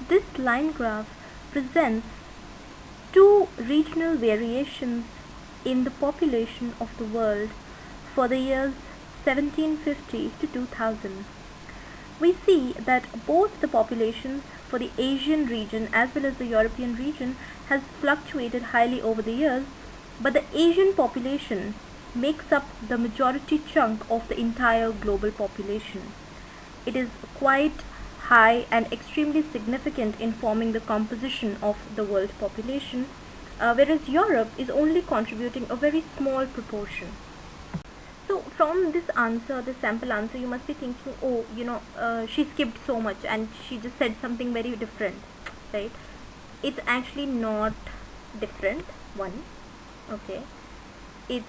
This line graph presents two regional variations in the population of the world for the years 1750 to 2000. We see that both the populations for the Asian region as well as the European region has fluctuated highly over the years, but the Asian population makes up the majority chunk of the entire global population. It is quite high and extremely significant in forming the composition of the world population, whereas Europe is only contributing a very small proportion. So from this answer, this sample answer, you must be thinking, oh, she skipped so much and she just said something very different, right? It's actually not different, one, okay? It's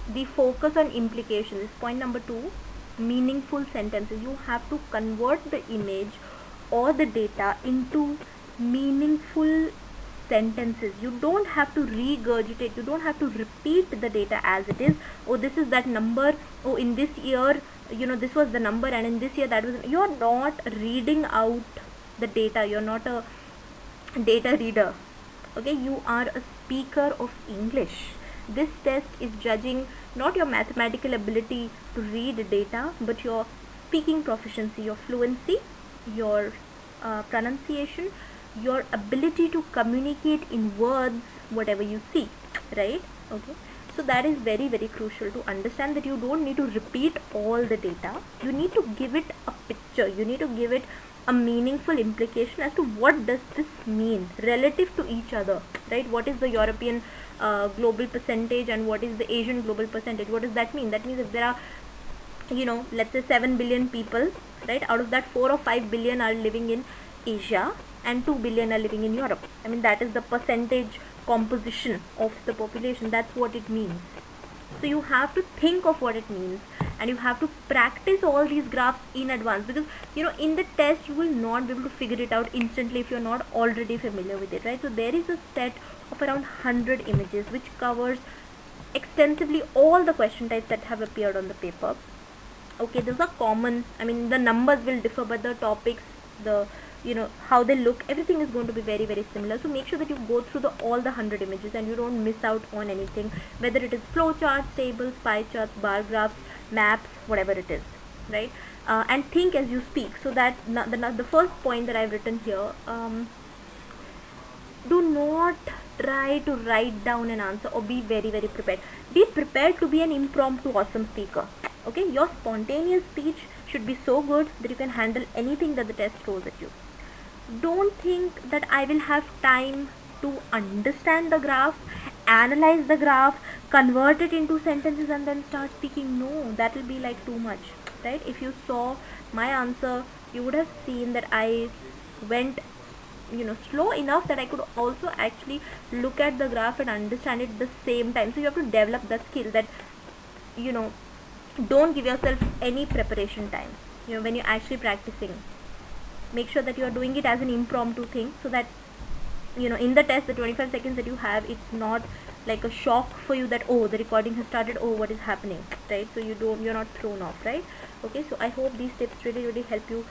the focus on implications. Point number two, meaningful sentences. You have to convert the image or the data into meaningful sentences. You don't have to regurgitate, you don't have to repeat the data as it is. Oh, this is that number. Oh, in this year, this was the number, and in this year that was. You're not reading out the data. You're not a data reader. Okay, you are a speaker of English. This test is judging not your mathematical ability to read data, but your speaking proficiency, your fluency, your pronunciation, your ability to communicate in words whatever you see, right? Okay, so that is very, very crucial to understand, that you don't need to repeat all the data. You need to give it a picture. You need to give it a meaningful implication as to what does this mean relative to each other, right? What is the European global percentage and what is the Asian global percentage? What does that mean? That means if there are, let's say 7 billion people, right, out of that 4 or 5 billion are living in Asia and 2 billion are living in Europe. I mean, that is the percentage composition of the population. That's what it means. So you have to think of what it means, and you have to practice all these graphs in advance, because in the test you will not be able to figure it out instantly if you're not already familiar with it, right? So there is a set of around 100 images which covers extensively all the question types that have appeared on the paper. Okay, those are common. I mean, the numbers will differ, but the topics, the how they look, everything is going to be very, very similar. So make sure that you go through all the 100 images and you don't miss out on anything, whether it is flowcharts, tables, pie charts, bar graphs, maps, whatever it is, right? And think as you speak. So that the first point that I've written here, do not try to write down an answer, or be very, very prepared. Be prepared to be an impromptu awesome speaker. Okay, your spontaneous speech should be so good that you can handle anything that the test throws at you. Don't think that I will have time to understand the graph, analyze the graph, convert it into sentences and then start speaking. No, that will be like too much, right? If you saw my answer, you would have seen that I went slow enough that I could also actually look at the graph and understand it at the same time. So you have to develop that skill, that don't give yourself any preparation time when you're actually practicing. Make sure that you are doing it as an impromptu thing, so that in the test, the 25 seconds that you have, it's not like a shock for you that, oh, the recording has started, oh, what is happening, right? So you're not thrown off, right? Okay, so I hope these tips really, really help you.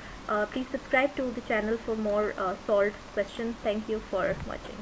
Please subscribe to the channel for more solved questions. Thank you for watching.